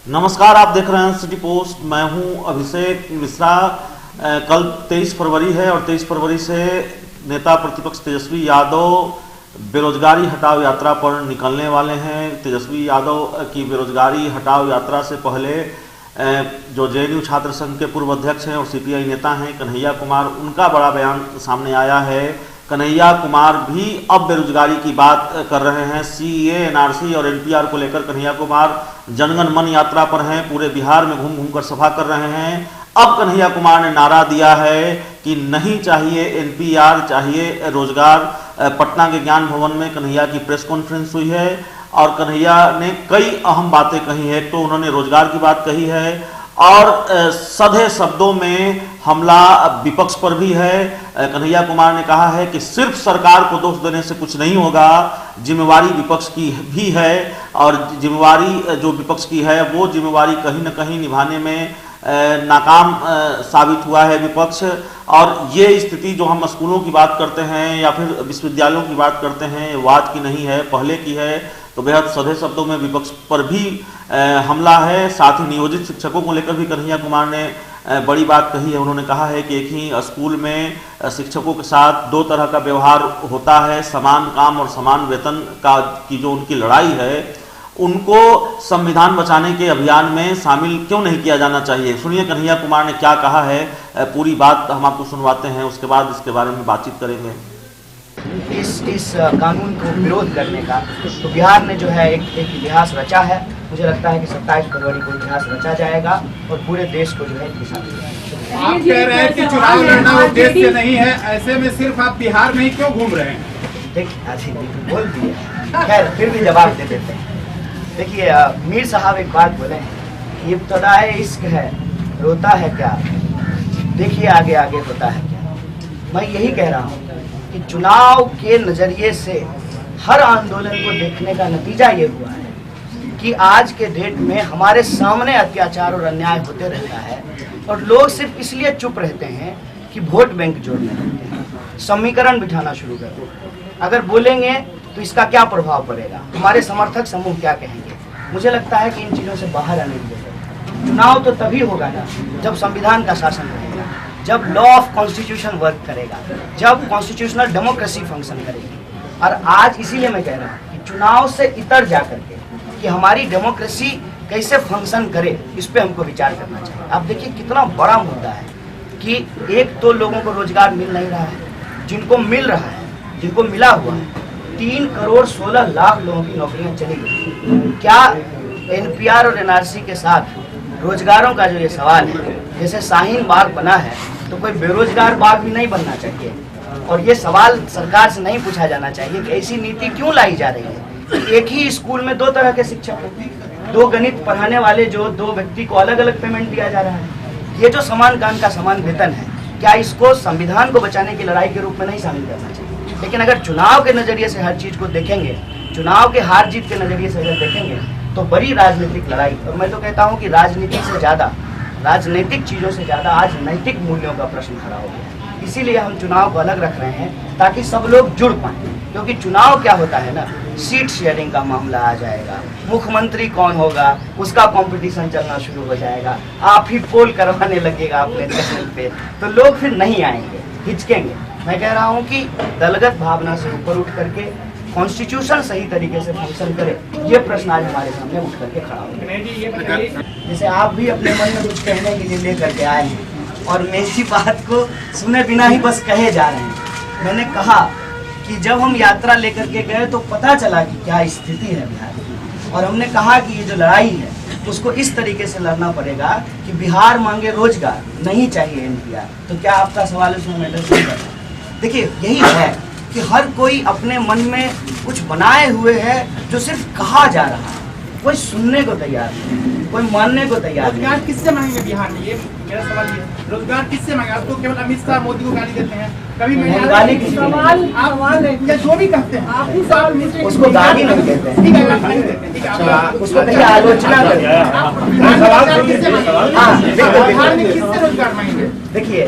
नमस्कार, आप देख रहे हैं सिटी पोस्ट। मैं हूं अभिषेक मिश्रा। कल 23 फरवरी है और 23 फरवरी से नेता प्रतिपक्ष तेजस्वी यादव बेरोजगारी हटाओ यात्रा पर निकलने वाले हैं। तेजस्वी यादव की बेरोजगारी हटाओ यात्रा से पहले जो जेएनयू छात्र संघ के पूर्व अध्यक्ष हैं और सीपीआई नेता हैं कन्हैया कुमार, उनका बड़ा बयान सामने आया है। कन्हैया कुमार भी अब बेरोजगारी की बात कर रहे हैं। सीए, एनआरसी और एनपीआर को लेकर कन्हैया कुमार जनगण मन यात्रा पर हैं। पूरे बिहार में घूम घूम कर सभा कर रहे हैं। अब कन्हैया कुमार ने नारा दिया है कि नहीं चाहिए एनपीआर, चाहिए रोजगार। पटना के ज्ञान भवन में कन्हैया की प्रेस कॉन्फ्रेंस हुई है और कन्हैया ने कई अहम बातें कही है। तो उन्होंने रोजगार की बात कही है और सधे शब्दों में हमला विपक्ष पर भी है। कन्हैया कुमार ने कहा है कि सिर्फ सरकार को दोष देने से कुछ नहीं होगा, जिम्मेवारी विपक्ष की भी है और जिम्मेवारी जो विपक्ष की है वो जिम्मेवारी कहीं न कहीं निभाने में नाकाम साबित हुआ है विपक्ष। और ये स्थिति जो हम स्कूलों की बात करते हैं या फिर विश्वविद्यालयों की बात करते हैं, ये आज की नहीं है, पहले की है। तो बेहद सधे शब्दों में विपक्ष पर भी हमला है। साथ ही नियोजित शिक्षकों को लेकर भी कन्हैया कुमार ने बड़ी बात कही है। उन्होंने कहा है कि एक ही स्कूल में शिक्षकों के साथ दो तरह का व्यवहार होता है। समान काम और समान वेतन का की जो उनकी लड़ाई है, उनको संविधान बचाने के अभियान में शामिल क्यों नहीं किया जाना चाहिए। सुनिए कन्हैया कुमार ने क्या कहा है। पूरी बात हम आपको सुनवाते हैं, उसके बाद इसके बारे में बातचीत करेंगे। इस कानून को विरोध करने का तो बिहार ने जो है एक इतिहास रचा है। मुझे लगता है कि 27 फरवरी को इतिहास रचा जाएगा और पूरे देश को जो है दिशा देगा। आप कह रहे हैं कि चुनाव लड़ना उद्देश्य नहीं है, ऐसे में सिर्फ आप बिहार में ही क्यों घूम रहे हैं? देखिए बोल दिए, खैर फिर भी जवाब दे देते हैं। देखिए मीर साहब एक बात बोले हैं, इब्तदाए इश्क है रोता है क्या, देखिए आगे आगे होता है क्या। मैं यही कह रहा हूँ कि चुनाव के नजरिए से हर आंदोलन को देखने का नतीजा ये हुआ है कि आज के डेट में हमारे सामने अत्याचार और अन्याय होते रहता है और लोग सिर्फ इसलिए चुप रहते हैं कि वोट बैंक जोड़ने लगते हैं, समीकरण बिठाना शुरू कर देते हैं। अगर बोलेंगे तो इसका क्या प्रभाव पड़ेगा, हमारे समर्थक समूह क्या कहेंगे। मुझे लगता है कि इन चीज़ों से बाहर आने की जरूरत है। चुनाव तो तभी होगा ना जब संविधान का शासन रहेगा, जब लॉ ऑफ कॉन्स्टिट्यूशन वर्क करेगा, जब कॉन्स्टिट्यूशनल डेमोक्रेसी फंक्शन करेगी। और आज इसीलिए मैं कह रहा हूँ कि चुनाव से इतर जा करके कि हमारी डेमोक्रेसी कैसे फंक्शन करे, इस पे हमको विचार करना चाहिए। आप देखिए कितना बड़ा मुद्दा है कि एक तो लोगों को रोजगार मिल नहीं रहा है, जिनको मिल रहा है, जिनको मिला हुआ है, 3 करोड़ 16 लाख लोगों की नौकरियां चली गई। क्या एनपीआर और एनआरसी के साथ रोजगारों का जो ये सवाल है, जैसे शाहीन बाग बना है तो कोई बेरोजगार बाग भी नहीं बनना चाहिए। और ये सवाल सरकार से नहीं पूछा जाना चाहिए कि ऐसी नीति क्यों लाई जा रही है। एक ही स्कूल में 2 तरह के शिक्षक हैं, 2 गणित पढ़ाने वाले, जो 2 व्यक्ति को अलग अलग पेमेंट दिया जा रहा है। ये जो समान काम का समान वेतन है, क्या इसको संविधान को बचाने की लड़ाई के रूप में नहीं शामिल करना चाहिए। लेकिन अगर चुनाव के नजरिए से हर चीज को देखेंगे, चुनाव के हार जीत के नजरिए से अगर देखेंगे तो बड़ी राजनीतिक लड़ाई। और मैं तो कहता हूँ कि राजनीति से ज्यादा, राजनीतिक चीजों से ज्यादा आज नैतिक मूल्यों का प्रश्न खड़ा हो गया। इसीलिए हम चुनाव को अलग रख रहे हैं ताकि सब लोग जुड़ पाए। क्योंकि चुनाव क्या होता है ना, सीट शेयरिंग का मामला आ जाएगा, मुख्यमंत्री कौन होगा उसका कंपटीशन चलना शुरू हो जाएगा, आप ही पोल करवाने लगेगा अपने चैनल पे, तो लोग फिर नहीं आएंगे, हिचकेंगे। मैं कह रहा हूँ कि दलगत भावना से ऊपर उठ करके कॉन्स्टिट्यूशन सही तरीके से फंक्शन करे, ये प्रश्न आज हमारे सामने उठ करके खड़ा हो। जैसे आप भी अपने मन में कुछ कहने के लिए लेकर के आए हैं और मेरी बात को सुने बिना ही बस कहे जा रहे हैं। मैंने कहा कि जब हम यात्रा लेकर के गए तो पता चला कि क्या स्थिति है बिहार की, और हमने कहा कि ये जो लड़ाई है उसको इस तरीके से लड़ना पड़ेगा कि बिहार मांगे रोजगार, नहीं चाहिए एनपीआर। तो क्या आपका सवाल उसमें मैटर नहीं करता? देखिए यही है कि हर कोई अपने मन में कुछ बनाए हुए है जो सिर्फ कहा जा रहा है, कोई सुनने को तैयार नहीं, कोई मानने को तैयार नहीं। रोजगार किससे मांगेंगे बिहार में, ये मेरा सवाल ये है। रोजगार किससे मांगे? आप तो केवल अमित शाह मोदी को गाली देते हैं, कभी गाली किसी को नहीं, आप या जो भी कहते हैं आप ही सवाल उसको गाली नहीं कहते हैं, ठीक है, आप नहीं देते हैं, ठीक है, उसको कहीं आलोचना करते हैं। बिहार में किससे रोजगार मांगेंगे? देखिए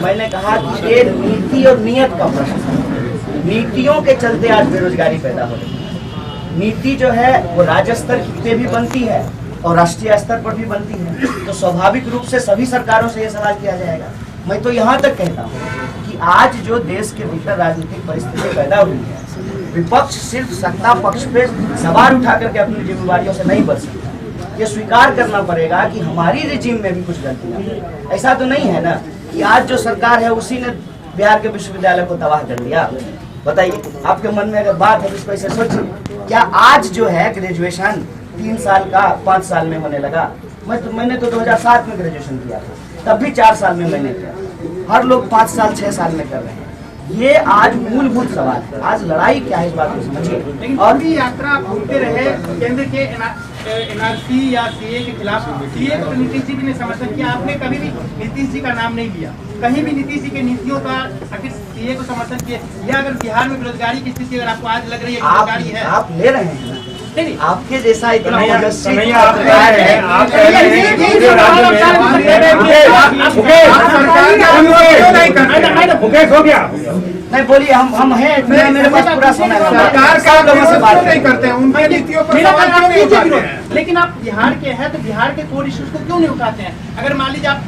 मैंने कहा कि ये नीति और नियत का प्रश्न है। नीतियों के चलते आज बेरोजगारी पैदा हो रही है। नीति जो है वो राज्य स्तर पे भी बनती है और राष्ट्रीय स्तर पर भी बनती है, तो स्वाभाविक रूप से सभी सरकारों से यह सवाल किया जाएगा। मैं तो यहाँ तक कहता हूँ कि आज जो देश के भीतर राजनीतिक परिस्थिति पैदा हुई है, विपक्ष सिर्फ सत्ता पक्ष पे सवाल उठा करके अपनी जिम्मेवारियों से नहीं बच सकता। ये स्वीकार करना पड़ेगा कि हमारी रिजीम में भी कुछ गलतियां हैं। ऐसा तो नहीं है ना कि आज जो सरकार है उसी ने बिहार के विश्वविद्यालय को तबाह कर दिया। बताइए, आपके मन में अगर बात है तो इसको ऐसे सोचिए, क्या आज जो है ग्रेजुएशन 3 साल का 5 साल में होने लगा? मैंने तो 2007 में ग्रेजुएशन किया था, तब भी 4 साल में मैंने किया। हर लोग 5 साल 6 साल में कर रहे हैं। ये आज मूलभूत सवाल है। आज लड़ाई क्या है इस बात को समझिए। लेकिन और भी यात्रा घूमते रहे केंद्र के एनआरसी या सीए के खिलाफ। सीए को नीतीश जी भी ने समर्थन किया, आपने कभी भी नीतीश जी का नाम नहीं लिया, कहीं भी नीतीश जी के नीतियों का आखिर सीए को समर्थन किया। या अगर बिहार में बेरोजगारी की स्थिति अगर आपको आज लग रही है बेरोजगारी है, आप ले रहे हैं नहीं, आपके जैसा इतना नहीं बोलिए, हम हैं, मेरे पास पूरा समय है। सरकार का लोगों से बात नहीं करते हैं, उनकी नीतियों पर सवाल क्यों नहीं उठाते हैं? लेकिन आप बिहार के हैं तो बिहार के कोर इश्यूज को क्यों नहीं उठाते हैं? अगर मान लीजिए आप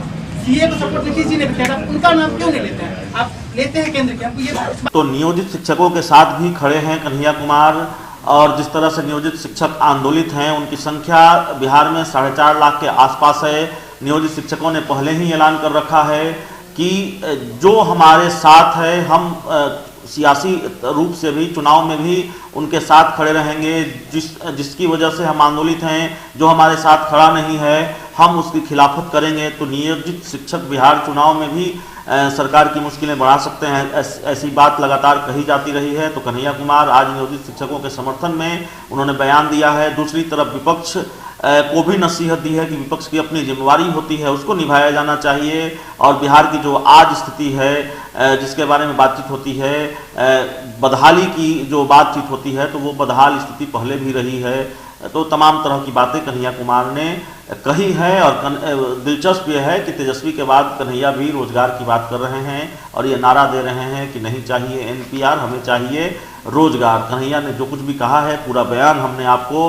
सीए को सपोर्ट नीतीश जी ने भी किया, उनका नाम क्यों नहीं लेते हैं? आप लेते हैं केंद्र के। हमको ये तो नियोजित शिक्षकों के साथ भी खड़े हैं कन्हैया कुमार, और जिस तरह से नियोजित शिक्षक आंदोलित हैं उनकी संख्या बिहार में 4.5 लाख के आसपास है। नियोजित शिक्षकों ने पहले ही ऐलान कर रखा है कि जो हमारे साथ है, हम सियासी रूप से भी चुनाव में भी उनके साथ खड़े रहेंगे। जिसकी वजह से हम आंदोलित हैं, जो हमारे साथ खड़ा नहीं है हम उसकी खिलाफत करेंगे। तो नियोजित शिक्षक बिहार चुनाव में भी सरकार की मुश्किलें बढ़ा सकते हैं, ऐसी बात लगातार कही जाती रही है। तो कन्हैया कुमार आज नियोजित शिक्षकों के समर्थन में उन्होंने बयान दिया है। दूसरी तरफ विपक्ष को भी नसीहत दी है कि विपक्ष की अपनी जिम्मेवारी होती है, उसको निभाया जाना चाहिए। और बिहार की जो आज स्थिति है जिसके बारे में बातचीत होती है, बदहाली की जो बातचीत होती है, तो वो बदहाल स्थिति पहले भी रही है। तो तमाम तरह की बातें कन्हैया कुमार ने कही है। और दिलचस्प यह है कि तेजस्वी के बाद कन्हैया भी रोजगार की बात कर रहे हैं और ये नारा दे रहे हैं कि नहीं चाहिए एनपीआर, हमें चाहिए रोजगार। कन्हैया ने जो कुछ भी कहा है पूरा बयान हमने आपको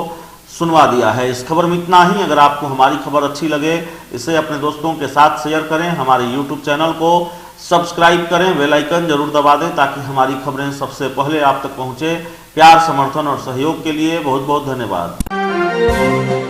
सुनवा दिया है। इस खबर में इतना ही। अगर आपको हमारी खबर अच्छी लगे इसे अपने दोस्तों के साथ शेयर करें, हमारे यूट्यूब चैनल को सब्सक्राइब करें, बेल आइकन जरूर दबा दें ताकि हमारी खबरें सबसे पहले आप तक पहुंचे। प्यार, समर्थन और सहयोग के लिए बहुत बहुत धन्यवाद।